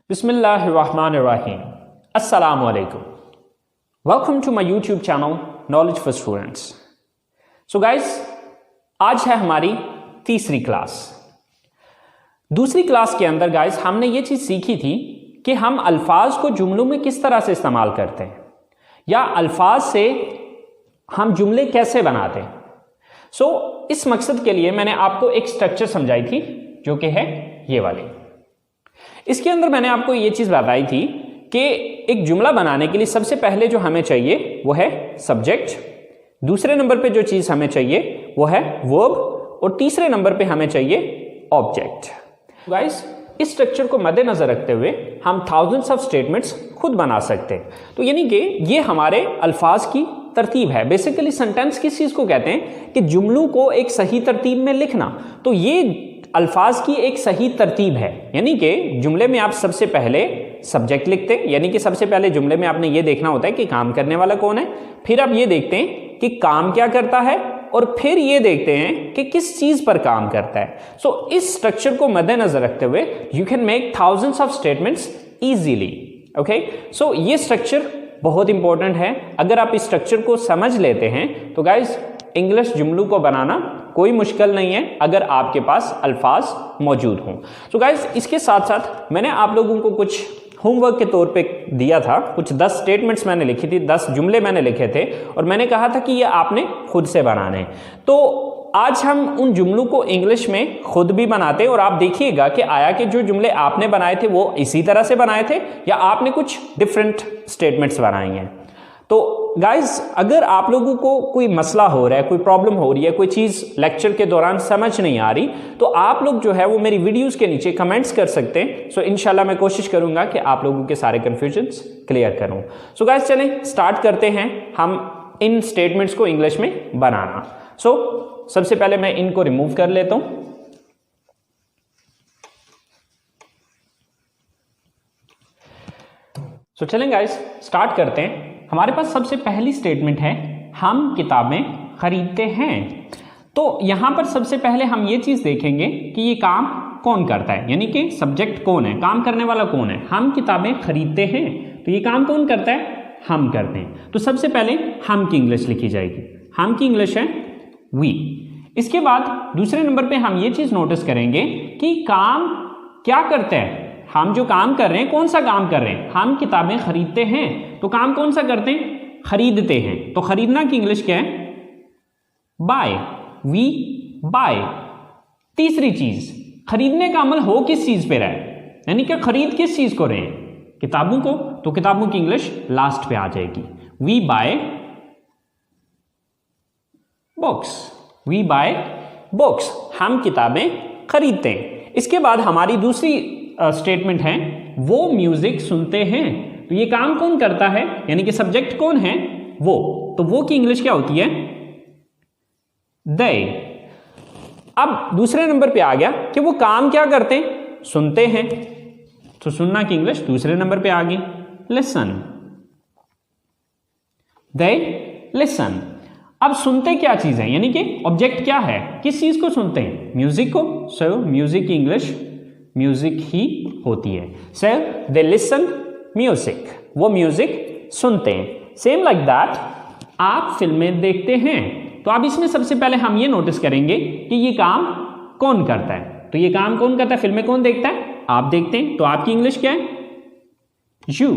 Bismillahirrahmanirrahim. Assalamu alaikum. Welcome to my YouTube channel Knowledge for Students. So guys, आज है हमारी तीसरी class. दूसरी क्लास के अंदर गाइस हमने ये चीज़ सीखी थी कि हम अल्फाज को जुमलों में किस तरह से इस्तेमाल करते हैं या अल्फाज से हम जुमले कैसे बनाते हैं। इस मकसद के लिए मैंने आपको एक स्ट्रक्चर समझाई थी जो कि है ये वाली। इसके अंदर मैंने आपको ये चीज़ बताई थी कि एक जुमला बनाने के लिए सबसे पहले जो हमें चाहिए वो है सब्जेक्ट, दूसरे नंबर पे जो चीज़ हमें चाहिए वो है वर्ब और तीसरे नंबर पे हमें चाहिए ऑब्जेक्ट। गाइस, इस स्ट्रक्चर को मद्देनजर रखते हुए हम थाउजेंड्स ऑफ स्टेटमेंट्स खुद बना सकते हैं। तो यानी कि ये हमारे अल्फाज की तरतीब है। बेसिकली सेंटेंस किस चीज़ को कहते हैं कि जुमलों को एक सही तरतीब में लिखना। तो ये अल्फाज की एक सही तरतीब है, यानी कि जुमले में आप सबसे पहले सब्जेक्ट लिखते हैं, यानी कि सबसे पहले जुमले में आपने ये देखना होता है कि काम करने वाला कौन है, फिर आप ये देखते हैं कि काम क्या करता है और फिर ये देखते हैं कि किस चीज पर काम करता है। इस स्ट्रक्चर को मद्देनजर रखते हुए you can make thousands of statements easily. Okay, ये स्ट्रक्चर बहुत इंपॉर्टेंट है। अगर आप इस स्ट्रक्चर को समझ लेते हैं तो गाइज इंग्लिश जुमलों को बनाना कोई मुश्किल नहीं है अगर आपके पास अल्फाज मौजूद हों। गाइज इसके साथ साथ मैंने आप लोगों को कुछ होमवर्क के तौर पे दिया था, कुछ 10 स्टेटमेंट्स मैंने लिखी थी, 10 जुमले मैंने लिखे थे और मैंने कहा था कि ये आपने खुद से बनाने। तो आज हम उन जुमलों को इंग्लिश में खुद भी बनाते हैं और आप देखिएगा कि आया कि जो जुमले आपने बनाए थे वो इसी तरह से बनाए थे या आपने कुछ डिफरेंट स्टेटमेंट्स बनाई हैं। तो गाइज, अगर आप लोगों को कोई मसला हो रहा है, कोई प्रॉब्लम हो रही है, कोई चीज़ लेक्चर के दौरान समझ नहीं आ रही, तो आप लोग जो है वो मेरी वीडियोस के नीचे कमेंट्स कर सकते हैं। इंशाल्लाह मैं कोशिश करूंगा कि आप लोगों के सारे कन्फ्यूजन्स क्लियर करूं। गाइज चलें स्टार्ट करते हैं हम इन स्टेटमेंट्स को इंग्लिश में बनाना। सबसे पहले मैं इनको रिमूव कर लेता हूं। चलें गाइज स्टार्ट करते हैं। हमारे पास सबसे पहली स्टेटमेंट है, हम किताबें खरीदते हैं। तो यहां पर सबसे पहले हम ये चीज देखेंगे कि ये काम कौन करता है, यानी कि सब्जेक्ट कौन है, काम करने वाला कौन है। हम किताबें खरीदते हैं, तो ये काम कौन करता है, हम करते हैं। तो सबसे पहले हम की इंग्लिश लिखी जाएगी। हम की इंग्लिश है वी। इसके बाद दूसरे नंबर पे हम ये चीज नोटिस करेंगे कि काम क्या करता है। हम जो काम कर रहे हैं, कौन सा काम कर रहे हैं, हम किताबें खरीदते हैं, तो काम कौन सा करते हैं, खरीदते हैं। तो खरीदना की इंग्लिश क्या है, बाय। We bye. तीसरी चीज, खरीदने का अमल हो किस चीज पे रहा है, यानी कि खरीद किस चीज को रहे हैं, किताबों को, तो किताबों की इंग्लिश लास्ट पे आ जाएगी। We buy books. We buy books, हम किताबें खरीदते हैं। इसके बाद हमारी दूसरी स्टेटमेंट है, वो म्यूजिक सुनते हैं। तो ये काम कौन करता है, यानी कि सब्जेक्ट कौन है, वो। तो वो की इंग्लिश क्या होती है, दे। अब दूसरे नंबर पे आ गया कि वो काम क्या करते हैं, सुनते हैं। तो सुनना की इंग्लिश दूसरे नंबर पे आ गई, लिसन। They listen. अब सुनते क्या चीज है, यानी कि ऑब्जेक्ट क्या है, किस चीज को सुनते हैं, म्यूजिक को। म्यूजिक की इंग्लिश म्यूजिक ही होती है। दे लिसन म्यूजिक, वो म्यूजिक सुनते हैं। सेम लाइक दैट, आप फिल्में देखते हैं। तो अब इसमें सबसे पहले हम ये नोटिस करेंगे कि ये काम कौन करता है। तो ये काम कौन करता है, फिल्में कौन देखता है, आप देखते हैं। तो आपकी इंग्लिश क्या है, यू।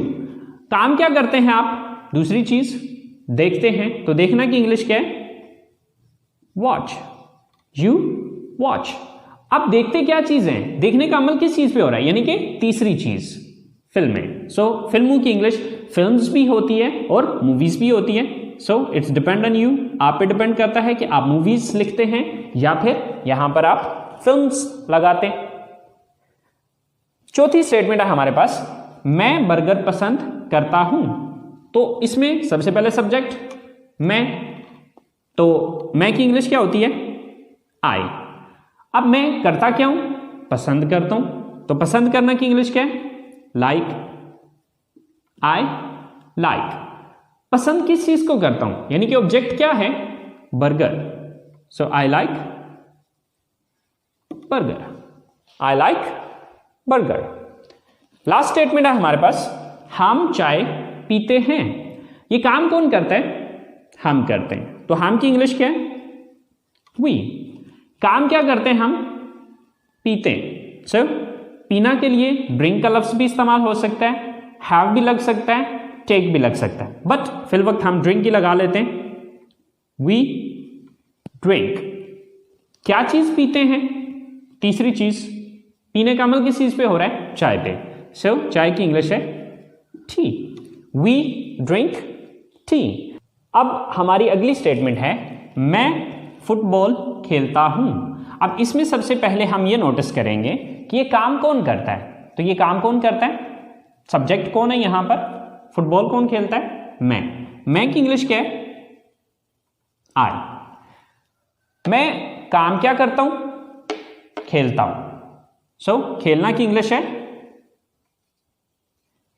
काम क्या करते हैं आप, दूसरी चीज देखते हैं, तो देखना की इंग्लिश क्या है, वॉच। You watch. अब देखते क्या चीज है, देखने का अमल किस चीज पे हो रहा है, यानी कि तीसरी चीज फिल्में। फिल्मों की इंग्लिश फिल्म्स भी होती है और मूवीज भी होती है। इट्स डिपेंड ऑन यू, आप पे डिपेंड करता है कि आप मूवीज लिखते हैं या फिर यहां पर आप फिल्म्स लगाते हैं। चौथी स्टेटमेंट है हमारे पास, मैं बर्गर पसंद करता हूं। तो इसमें सबसे पहले सब्जेक्ट मैं, तो मैं की इंग्लिश क्या होती है, आई। अब मैं करता क्या हूं, पसंद करता हूं। तो पसंद करना की इंग्लिश क्या है, लाइक। I like. पसंद किस चीज को करता हूं, यानी कि ऑब्जेक्ट क्या है, burger. I like burger. I like burger. Last statement है हमारे पास, हम चाय पीते हैं। ये काम कौन करता है? हम करते हैं। तो हम की इंग्लिश क्या है? वी। काम क्या करते हैं? हम पीते हैं। सो पीना के लिए ड्रिंक का लफ्ज भी इस्तेमाल हो सकता है, हैव भी लग सकता है, टेक भी लग सकता है, बट फिल वक्त हम ड्रिंक ही लगा लेते हैं। We drink. क्या चीज पीते हैं? तीसरी चीज। पीने का अमल किस चीज पे हो रहा है? चाय पे। सो चाय की इंग्लिश है टी। We drink tea. अब हमारी अगली स्टेटमेंट है, मैं फुटबॉल खेलता हूं। अब इसमें सबसे पहले हम ये नोटिस करेंगे कि ये काम कौन करता है। तो ये काम कौन करता है? सब्जेक्ट कौन है यहां पर? फुटबॉल कौन खेलता है? मैं की इंग्लिश क्या है? आई। मैं काम क्या करता हूं? खेलता हूं। सो खेलना की इंग्लिश है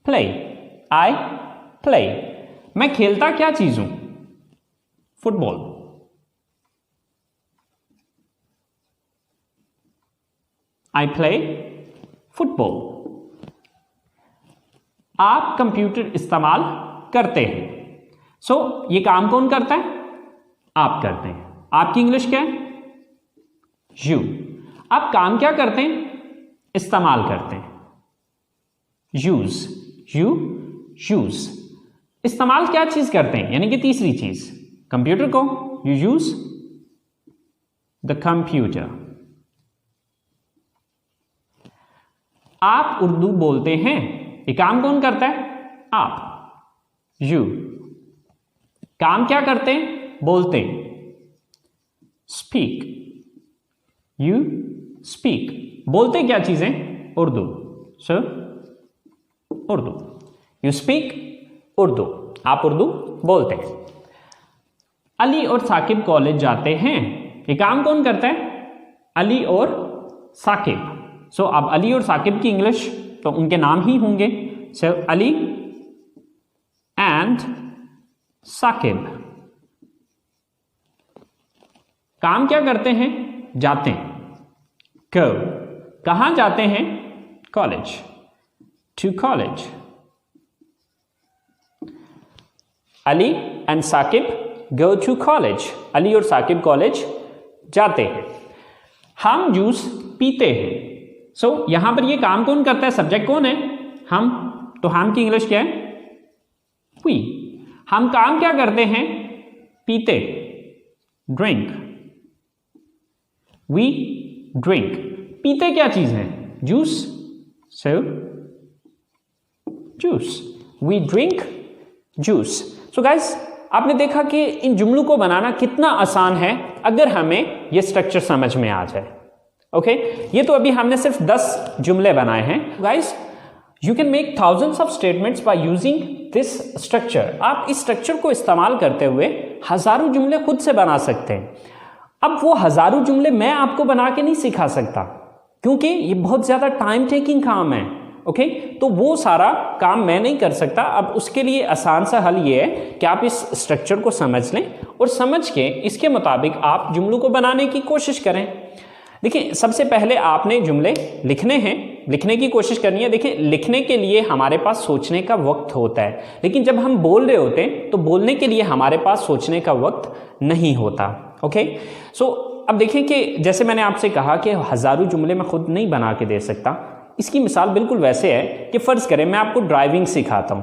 प्ले। I play. मैं खेलता क्या चीज हूं? फुटबॉल। I play football. आप कंप्यूटर इस्तेमाल करते हैं। सो ये काम कौन करता है? आप करते हैं। आपकी इंग्लिश क्या है? यू। आप काम क्या करते हैं? इस्तेमाल करते हैं। यूज। You use. इस्तेमाल क्या चीज करते हैं? यानी कि तीसरी चीज, कंप्यूटर को। You use the computer. आप उर्दू बोलते हैं। ये काम कौन करता है? आप। यू। काम क्या करते हैं? बोलते हैं। स्पीक। You speak. बोलते क्या चीजें? Urdu. So Urdu. You speak Urdu. आप उर्दू बोलते हैं। अली और साकिब कॉलेज जाते हैं। ये काम कौन करता है? अली और साकिब। सो अब अली और साकिब की इंग्लिश तो उनके नाम ही होंगे। सो अली एंड साकिब। काम क्या करते हैं? जाते हैं। गो। कहां जाते हैं? College. To college. Ali and Saqib go to college. Ali और साकिब कॉलेज जाते हैं। हम जूस पीते हैं। सो यहां पर ये काम कौन करता है? सब्जेक्ट कौन है? हम। तो हम की इंग्लिश क्या है? वी। हम काम क्या करते हैं? पीते। ड्रिंक। We drink. पीते क्या चीज है? Juice. So juice. We drink juice. So guys, आपने देखा कि इन जुमलों को बनाना कितना आसान है अगर हमें यह स्ट्रक्चर समझ में आ जाए। ओके, ये तो अभी हमने सिर्फ 10 जुमले बनाए हैं। Guys, you can make thousands of statements by using this structure. आप इस स्ट्रक्चर को इस्तेमाल करते हुए हजारों जुमले खुद से बना सकते हैं। अब वो हजारों जुमले मैं आपको बना के नहीं सिखा सकता, क्योंकि ये बहुत ज्यादा टाइम टेकिंग काम है। ओके, तो वो सारा काम मैं नहीं कर सकता। अब उसके लिए आसान सा हल ये है कि आप इस स्ट्रक्चर को समझ लें और समझ के इसके मुताबिक आप जुमलों को बनाने की कोशिश करें। देखिए, सबसे पहले आपने जुमले लिखने हैं, लिखने की कोशिश करनी है। देखिए, लिखने के लिए हमारे पास सोचने का वक्त होता है, लेकिन जब हम बोल रहे होते हैं तो बोलने के लिए हमारे पास सोचने का वक्त नहीं होता। ओके, सो अब देखें कि जैसे मैंने आपसे कहा कि हजारों जुमले मैं खुद नहीं बना के दे सकता। इसकी मिसाल बिल्कुल वैसे है कि फर्ज करें मैं आपको ड्राइविंग सिखाता हूं,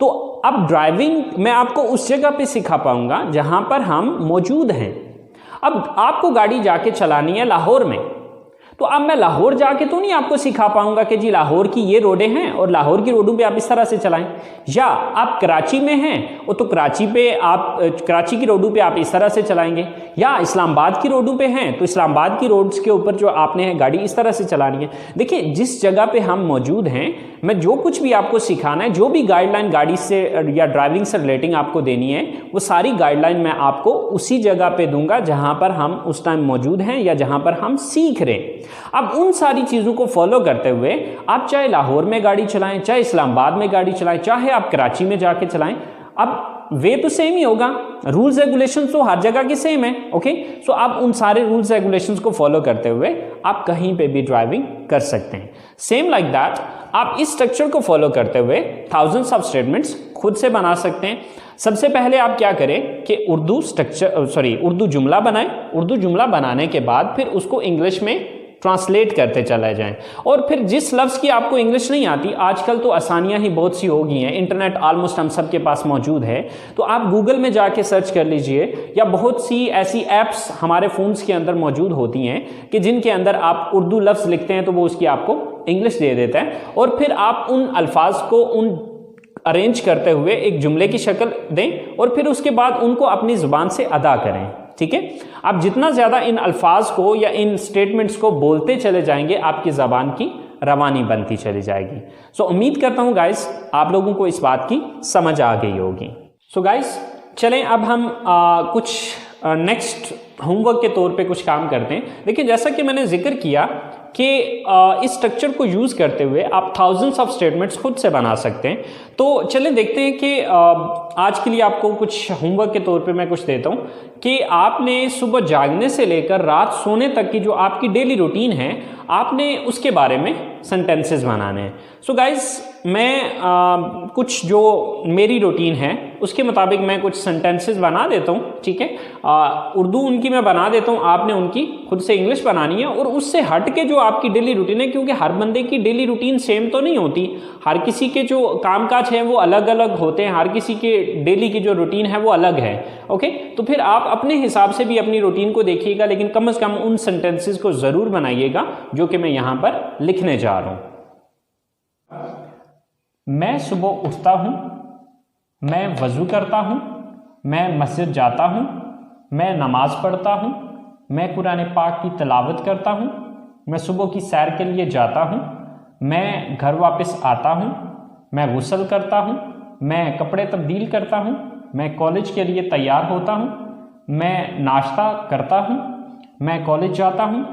तो अब ड्राइविंग मैं आपको उस जगह पे सिखा पाऊंगा जहां पर हम मौजूद हैं। अब आपको गाड़ी जाके चलानी है लाहौर में, तो अब मैं लाहौर जाके तो नहीं आपको सिखा पाऊंगा कि जी लाहौर की ये रोडें हैं और लाहौर की रोडों पे आप इस तरह से चलाएं। या आप कराची में हैं तो कराची पे आप कराची की रोडों पे आप इस तरह से चलाएंगे, या इस्लामाबाद की रोडों पे हैं तो इस्लामाबाद की रोड्स के ऊपर जो आपने गाड़ी इस तरह से चलानी है। देखिए, जिस जगह पे हम मौजूद हैं, मैं जो कुछ भी आपको सिखाना है, जो भी गाइडलाइन गाड़ी से या ड्राइविंग से रिलेटिंग आपको देनी है, वो सारी गाइडलाइन मैं आपको उसी जगह पे दूंगा जहां पर हम उस टाइम मौजूद हैं या जहां पर हम सीख रहे हैं। अब उन सारी चीजों को फॉलो करते हुए आप चाहे लाहौर में गाड़ी चलाएं, चाहे इस्लामाबाद में गाड़ी चलाएं, चाहे आप कराची में जाके चलाएं, अब वे तो सेम ही होगा, रूल्स रेगुलेशंस तो हर जगह के सेम है। ओके, सो आप उन सारे रूल्स रेगुलेशंस को फॉलो करते हुए आप कहीं पे भी ड्राइविंग कर सकते हैं। सेम लाइक दैट आप इस स्ट्रक्चर को फॉलो करते हुए थाउजेंड्स ऑफ स्टेटमेंट्स खुद से बना सकते हैं। सबसे पहले आप क्या करें कि उर्दू जुमला बनाएं। उर्दू जुमला बनाने के बाद फिर उसको इंग्लिश में ट्रांसलेट करते चले जाएं, और फिर जिस लफ्ज़ की आपको इंग्लिश नहीं आती, आजकल तो आसानियां ही बहुत सी हो गई हैं, इंटरनेट ऑलमोस्ट हम सब के पास मौजूद है, तो आप गूगल में जाके सर्च कर लीजिए, या बहुत सी ऐसी ऐप्स हमारे फ़ोन्स के अंदर मौजूद होती हैं कि जिनके अंदर आप उर्दू लफ्ज़ लिखते हैं तो वो उसकी आपको इंग्लिश दे देता है, और फिर आप उन अल्फाज को अरेंज करते हुए एक जुमले की शक्ल दें और फिर उसके बाद उनको अपनी ज़ुबान से अदा करें। ठीक है, आप जितना ज़्यादा इन अल्फाज को या इन स्टेटमेंट्स को बोलते चले जाएंगे, आपकी ज़बान की रवानी बनती चली जाएगी। सो उम्मीद करता हूँ गाइस आप लोगों को इस बात की समझ आ गई होगी। सो गाइस चलें अब हम कुछ नेक्स्ट होमवर्क के तौर पे कुछ काम करते हैं। देखिए, जैसा कि मैंने जिक्र किया कि इस स्ट्रक्चर को यूज़ करते हुए आप थाउजेंड्स ऑफ स्टेटमेंट्स खुद से बना सकते हैं। तो चलें देखते हैं कि आज के लिए आपको कुछ होमवर्क के तौर पे मैं कुछ देता हूं कि आपने सुबह जागने से लेकर रात सोने तक की जो आपकी डेली रूटीन है, आपने उसके बारे में सेंटेंसेस बनाने हैं। सो गाइस मैं कुछ जो मेरी रूटीन है उसके मुताबिक मैं कुछ सेंटेंसेस बना देता हूँ। ठीक है, उर्दू उनकी मैं बना देता हूँ, आपने उनकी खुद से इंग्लिश बनानी है, और उससे हट के जो आपकी डेली रूटीन है, क्योंकि हर बंदे की डेली रूटीन सेम तो नहीं होती, हर किसी के जो कामकाज हैं वो अलग अलग होते हैं, हर किसी के डेली की जो रूटीन है वो अलग है। ओके, तो फिर आप अपने हिसाब से भी अपनी रूटीन को देखिएगा, लेकिन कम से कम उन सेंटेंसेस को ज़रूर बनाइएगा जो कि मैं यहाँ पर लिखने जा रहा हूँ। मैं सुबह उठता हूँ, मैं वज़ू करता हूँ, मैं मस्जिद जाता हूँ, मैं नमाज पढ़ता हूँ, मैं कुरान पाक की तिलावत करता हूँ, मैं सुबह की सैर के लिए जाता हूँ, मैं घर वापस आता हूँ, मैं गुस्ल करता हूँ, मैं कपड़े तब्दील करता हूँ, मैं कॉलेज के लिए तैयार होता हूँ, मैं नाश्ता करता हूँ, मैं कॉलेज जाता हूँ,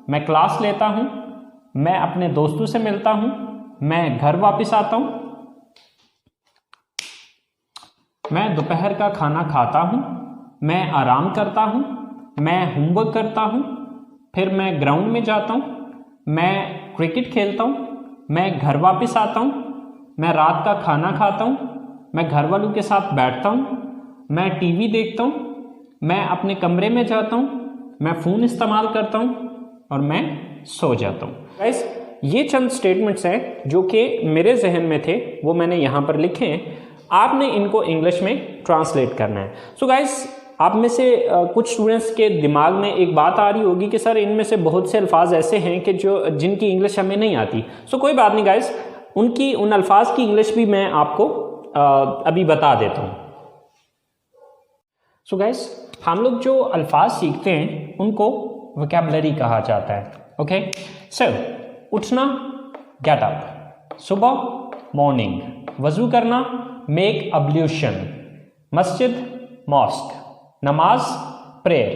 मैं क्लास लेता हूँ, मैं अपने दोस्तों से मिलता हूँ, मैं घर वापस आता हूँ, मैं दोपहर का खाना खाता हूँ, मैं आराम करता हूँ, मैं होमवर्क करता हूँ, फिर मैं ग्राउंड में जाता हूँ, मैं क्रिकेट खेलता हूँ, मैं घर वापस आता हूँ, मैं रात का खाना खाता हूँ, मैं घर वालों के साथ बैठता हूँ, मैं टीवी देखता हूँ, मैं अपने कमरे में जाता हूँ, मैं फ़ोन इस्तेमाल करता हूँ और मैं सो जाता हूँ। गाइस ये चंद स्टेटमेंट्स हैं जो कि मेरे जहन में थे, वो मैंने यहाँ पर लिखे हैं, आपने इनको इंग्लिश में ट्रांसलेट करना है। सो गाइस आप में से कुछ स्टूडेंट्स के दिमाग में एक बात आ रही होगी कि सर इनमें से बहुत से अल्फाज ऐसे हैं कि जिनकी इंग्लिश हमें नहीं आती। सो कोई बात नहीं गाइस, उन अल्फाज की इंग्लिश भी मैं आपको अभी बता देता हूँ। सो गाइस हम लोग जो अल्फाज सीखते हैं उनको वोकैबुलरी कहा जाता है। ओके, सो उठना गेट अप, सुबह मॉर्निंग, वज़ू करना मेक अब्ल्यूशन, मस्जिद मॉस्क, नमाज प्रेयर,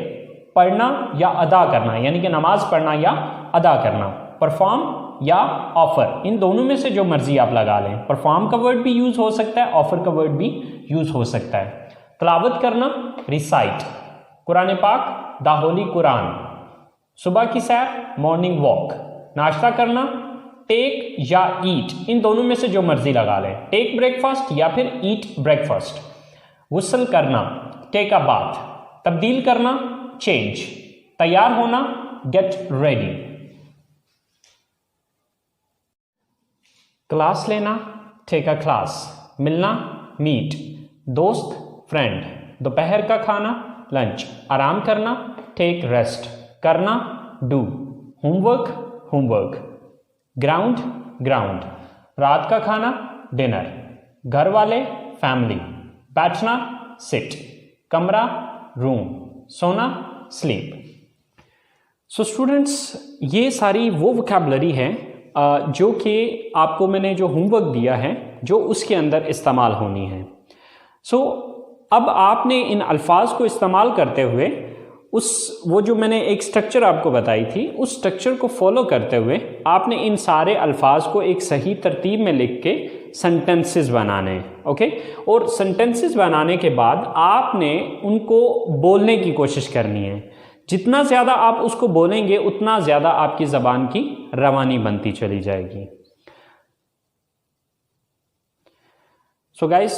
पढ़ना या अदा करना यानी कि नमाज पढ़ना या अदा करना, परफॉर्म या ऑफर, इन दोनों में से जो मर्जी आप लगा लें। परफॉर्म का वर्ड भी यूज़ हो सकता है, ऑफर का वर्ड भी यूज़ हो सकता है। तिलावत करना रिसाइट, कुरान पाक द होली कुरान, सुबह की सैर मॉर्निंग वॉक, नाश्ता करना टेक या ईट, इन दोनों में से जो मर्जी लगा लें, टेक ब्रेकफास्ट या फिर ईट ब्रेकफास्ट। गुस्ल करना टेक अ बाथ, तब्दील करना चेंज, तैयार होना गेट रेडी, क्लास लेना टेक अ क्लास, मिलना मीट, दोस्त फ्रेंड, दोपहर का खाना लंच, आराम करना टेक रेस्ट, करना डू, होमवर्क, ग्राउंड ग्राउंड, रात का खाना डिनर, घर वाले फैमिली, बैठना सिट, कमरा रूम, सोना स्लीप। सो स्टूडेंट्स ये सारी वो वोकैबुलरी है जो कि आपको मैंने जो होमवर्क दिया है जो उसके अंदर इस्तेमाल होनी है। सो अब आपने इन अल्फाज को इस्तेमाल करते हुए वो जो मैंने एक स्ट्रक्चर आपको बताई थी, उस स्ट्रक्चर को फॉलो करते हुए आपने इन सारे अल्फाज को एक सही तरतीब में लिख के सेंटेंसेस बनाने हैं। ओके, और सेंटेंसेस बनाने के बाद आपने उनको बोलने की कोशिश करनी है। जितना ज़्यादा आप उसको बोलेंगे उतना ज़्यादा आपकी ज़बान की रवानी बनती चली जाएगी। सो गाइस,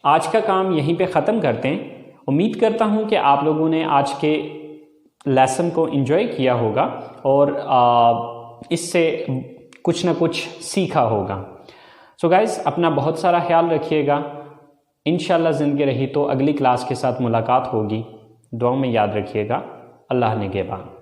आज का काम यहीं पे ख़त्म करते हैं। उम्मीद करता हूँ कि आप लोगों ने आज के लेसन को एंजॉय किया होगा और इससे कुछ ना कुछ सीखा होगा। सो गाइस, अपना बहुत सारा ख्याल रखिएगा। इंशाल्लाह ज़िंदगी रही तो अगली क्लास के साथ मुलाकात होगी। दुआ में याद रखिएगा। अल्लाह निगहबान।